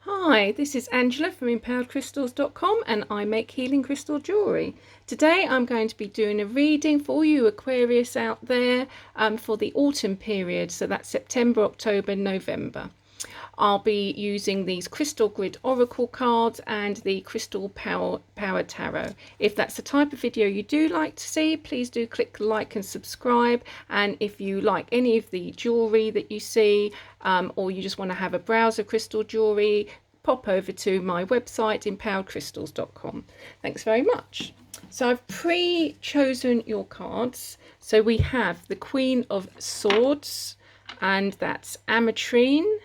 Hi, this is Angela from empoweredcrystals.com and I make healing crystal jewellery. Today I'm going to be doing a reading for you Aquarius out there for the autumn period, so that's September, October, November. I'll be using these crystal grid oracle cards and the crystal power tarot. If that's the type of video you do like to see, please do click like and subscribe. And if you like any of the jewelry that you see, or you just want to have a browse of crystal jewelry, pop over to my website empoweredcrystals.com. Thanks very much. So I've pre-chosen your cards. So we have the Queen of Swords, and that's Ametrine.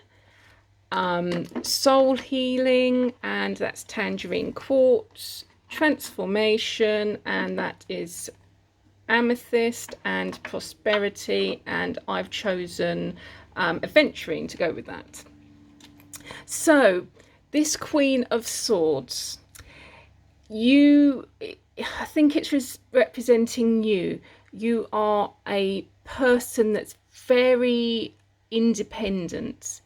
Soul Healing, and that's Tangerine Quartz. Transformation, and that is Amethyst, and Prosperity, and I've chosen Adventuring to go with that. So this Queen of Swords, I think it's representing you. You are a person that's very independent.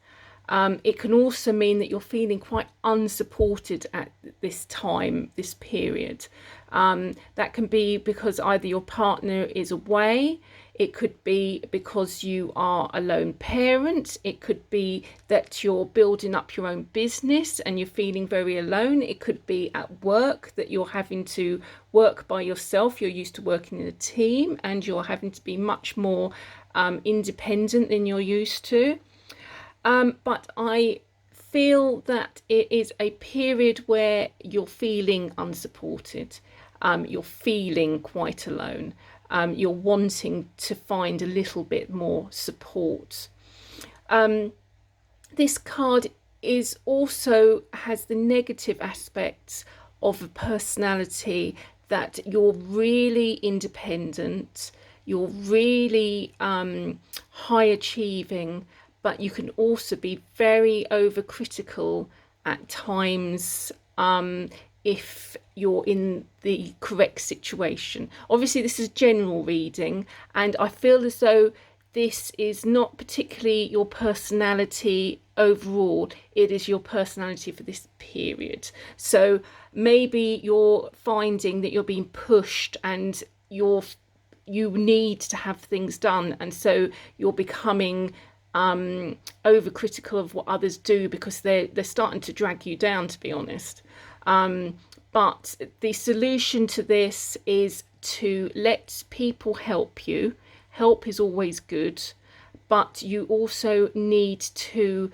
It can also mean that you're feeling quite unsupported at this time, this period. That can be because either your partner is away, it could be because you are a lone parent, it could be that you're building up your own business and you're feeling very alone, it could be at work that you're having to work by yourself, you're used to working in a team and you're having to be much more independent than you're used to. But I feel that it is a period where you're feeling unsupported, you're feeling quite alone, you're wanting to find a little bit more support. This card is also has the negative aspects of a personality that you're really independent, you're really high achieving, but you can also be very overcritical at times if you're in the correct situation. Obviously, this is a general reading, and I feel as though this is not particularly your personality overall, it is your personality for this period. So maybe you're finding that you're being pushed and you need to have things done, and so you're becoming overcritical of what others do because they're starting to drag you down, to be honest. But the solution to this is to let people help you. Help is always good, but you also need to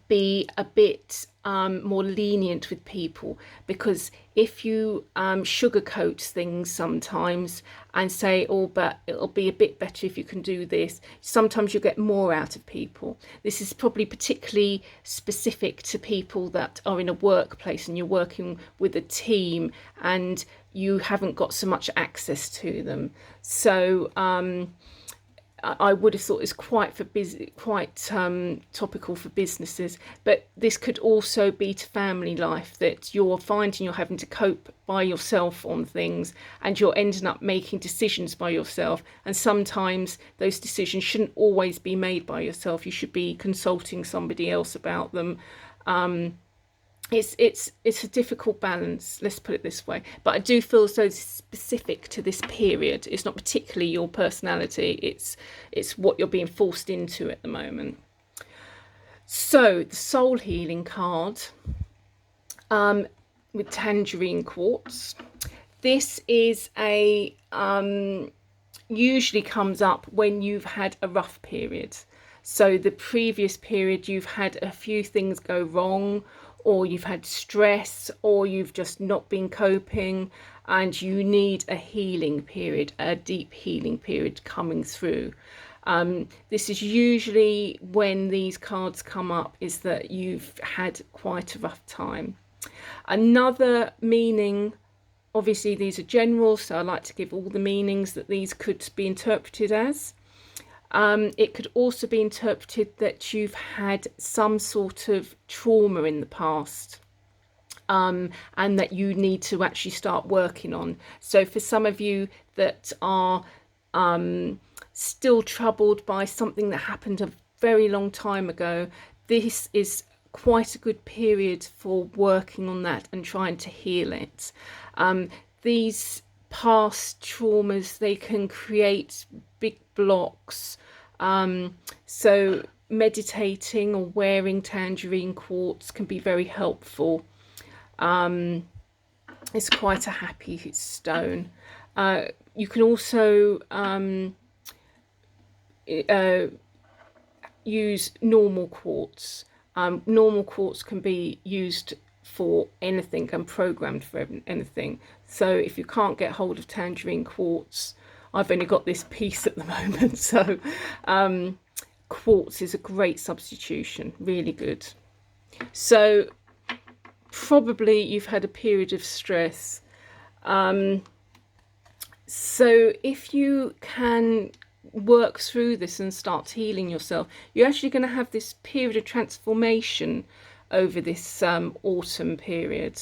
be a bit more lenient with people, because if you sugarcoat things sometimes and say, oh, but it'll be a bit better if you can do this, sometimes you get more out of people. This is probably particularly specific to people that are in a workplace and you're working with a team and you haven't got so much access to them. So I would have thought it's quite topical for businesses, but this could also be to family life, that you're finding you're having to cope by yourself on things and you're ending up making decisions by yourself, and sometimes those decisions shouldn't always be made by yourself. You should be consulting somebody else about them. It's a difficult balance, let's put it this way, but I do feel so specific to this period. It's not particularly your personality, it's what you're being forced into at the moment. So the Soul Healing card with Tangerine Quartz, this is a usually comes up when you've had a rough period. So the previous period you've had a few things go wrong, or you've had stress, or you've just not been coping and you need a healing period, a deep healing period coming through. This is usually when these cards come up, is that you've had quite a rough time. Another meaning, obviously these are general, so I like to give all the meanings that these could be interpreted as. It could also be interpreted that you've had some sort of trauma in the past, and that you need to actually start working on. So for some of you that are still troubled by something that happened a very long time ago, this is quite a good period for working on that and trying to heal it. These past traumas, they can create big blocks. So meditating or wearing tangerine quartz can be very helpful. It's quite a happy stone. You can also use normal quartz. Normal quartz can be used for anything and programmed for anything. So if you can't get hold of tangerine quartz, I've only got this piece at the moment, so quartz is a great substitution, really good. So probably you've had a period of stress. So if you can work through this and start healing yourself, you're actually going to have this period of transformation over this autumn period.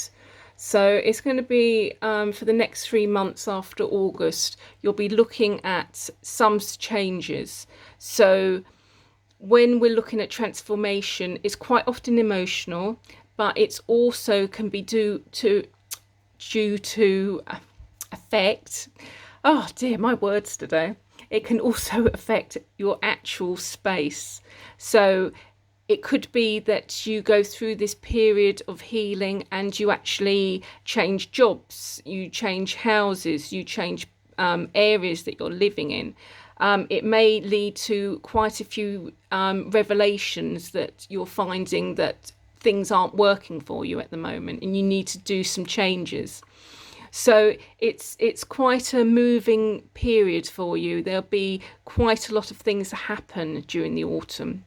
So it's going to be for the next 3 months after August, you'll be looking at some changes. So when we're looking at transformation, it's quite often emotional, but it's also can be due to affect, oh dear, my words today. It can also affect your actual space. So it could be that you go through this period of healing and you actually change jobs, you change houses, you change areas that you're living in. It may lead to quite a few revelations that you're finding that things aren't working for you at the moment and you need to do some changes. So it's quite a moving period for you. There'll be quite a lot of things that happen during the autumn.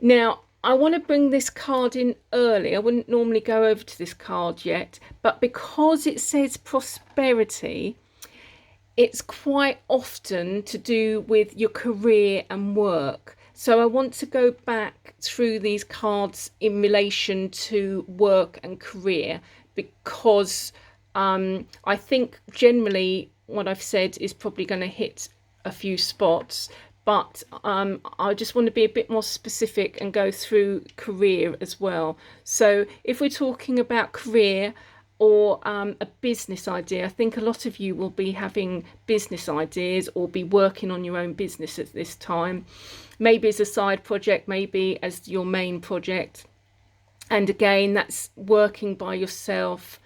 Now, I want to bring this card in early. I wouldn't normally go over to this card yet, but because it says prosperity, it's quite often to do with your career and work. So I want to go back through these cards in relation to work and career, because I think generally what I've said is probably going to hit a few spots, but I just want to be a bit more specific and go through career as well. So if we're talking about career or a business idea, I think a lot of you will be having business ideas or be working on your own business at this time, maybe as a side project, maybe as your main project. And again, that's working by yourself.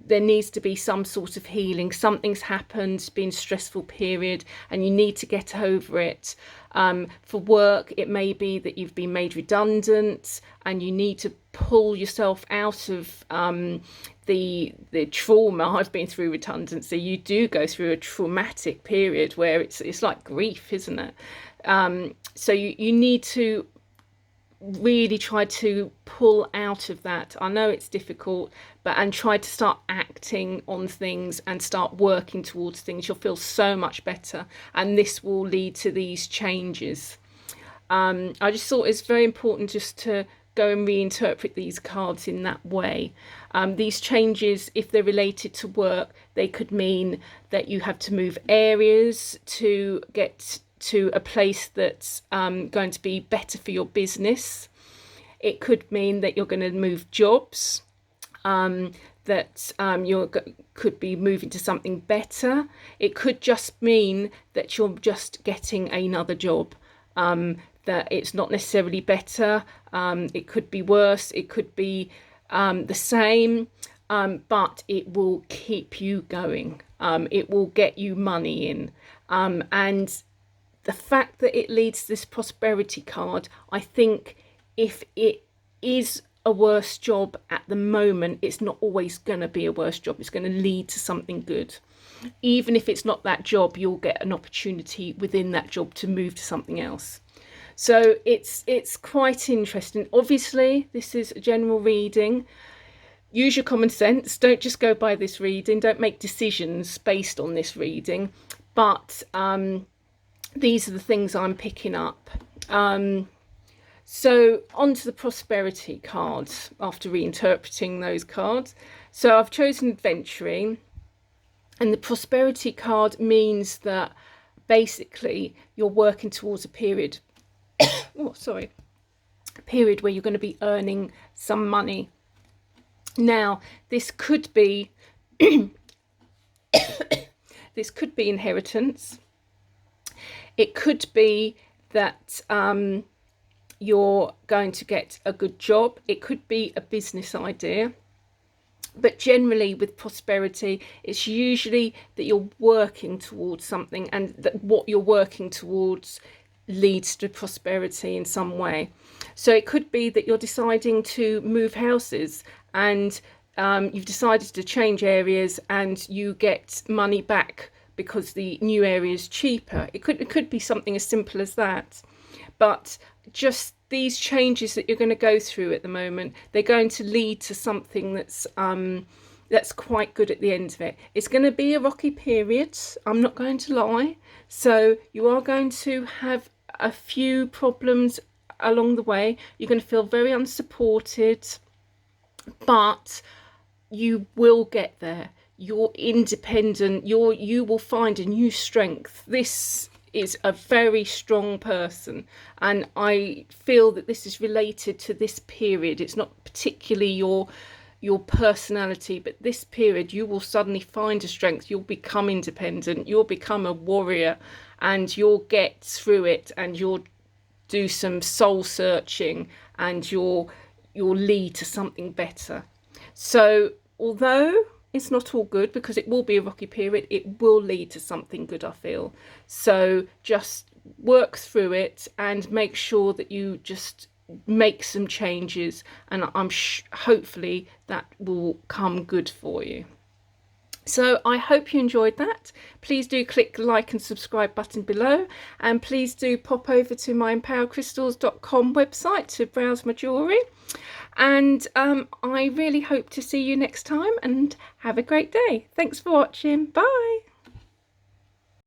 There needs to be some sort of healing. Something's happened, it's been a stressful period and you need to get over it. For work, it may be that you've been made redundant and you need to pull yourself out of the trauma. I've been through redundancy. You do go through a traumatic period where it's like grief, isn't it? So you need to really try to pull out of that. I know it's difficult, and try to start acting on things and start working towards things. You'll feel so much better, and this will lead to these changes. I just thought it's very important just to go and reinterpret these cards in that way. These changes, if they're related to work, they could mean that you have to move areas to get to a place that's going to be better for your business. It could mean that you're going to move jobs, that you could be moving to something better. It could just mean that you're just getting another job, that it's not necessarily better. It could be worse, it could be the same, but it will keep you going. It will get you money in, and the fact that it leads to this prosperity card, I think if it is a worse job at the moment, it's not always going to be a worse job. It's going to lead to something good. Even if it's not that job, you'll get an opportunity within that job to move to something else. So it's quite interesting. Obviously, this is a general reading. Use your common sense. Don't just go by this reading. Don't make decisions based on this reading. But these are the things I'm picking up. So on to the prosperity cards after reinterpreting those cards. So I've chosen adventuring, and the prosperity card means that basically you're working towards a period period where you're going to be earning some money. Now, this could be this could be inheritance. It could be that you're going to get a good job. It could be a business idea. But generally with prosperity, it's usually that you're working towards something, and that what you're working towards leads to prosperity in some way. So it could be that you're deciding to move houses, and you've decided to change areas, and you get money back because the new area is cheaper. It could be something as simple as that. But just these changes that you're going to go through at the moment, they're going to lead to something that's quite good at the end of it. It's going to be a rocky period, I'm not going to lie. So you are going to have a few problems along the way. You're going to feel very unsupported, but you will get there. You're independent. You will find a new strength. This is a very strong person, and I feel that this is related to this period. It's not particularly your personality, but this period you will suddenly find a strength. You'll become independent, you'll become a warrior, and you'll get through it, and you'll do some soul searching, and you'll lead to something better. So although it's not all good, because it will be a rocky period, it will lead to something good, I feel. So just work through it and make sure that you just make some changes, and I'm hopefully that will come good for you. So I hope you enjoyed that. Please do click the like and subscribe button below, and please do pop over to my empoweredcrystals.com website to browse my jewellery. And I really hope to see you next time, and have a great day. Thanks for watching. Bye.